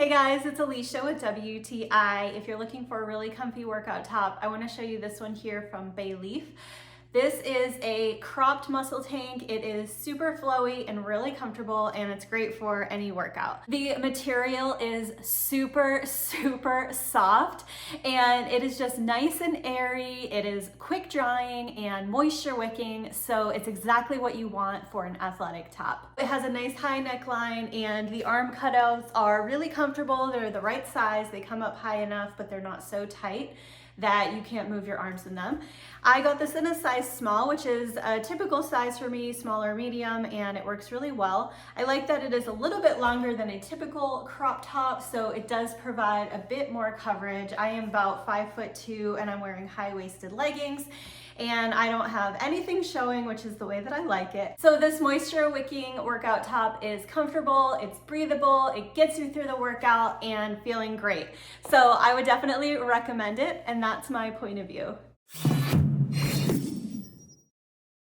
Hey guys, it's Alicia with WTI. If you're looking for a really comfy workout top, I want to show you this one here from BALEAF. This is a cropped muscle tank. It is super flowy and really comfortable, and it's great for any workout. The material is super soft, and it is just nice and airy. It is quick drying and moisture wicking, so it's exactly what you want for an athletic top. It has a nice high neckline, and the arm cutouts are really comfortable. They're the right size. They come up high enough, but they're not so tight that you can't move your arms in them. I got this in a size small, which is a typical size for me, small or medium, and it works really well. I like that it is a little bit longer than a typical crop top, so it does provide a bit more coverage. I am about 5'2" and I'm wearing high-waisted leggings, and I don't have anything showing, which is the way that I like it. So this moisture wicking workout top is comfortable, it's breathable, it gets you through the workout and feeling great. So I would definitely recommend it, and that's my point of view.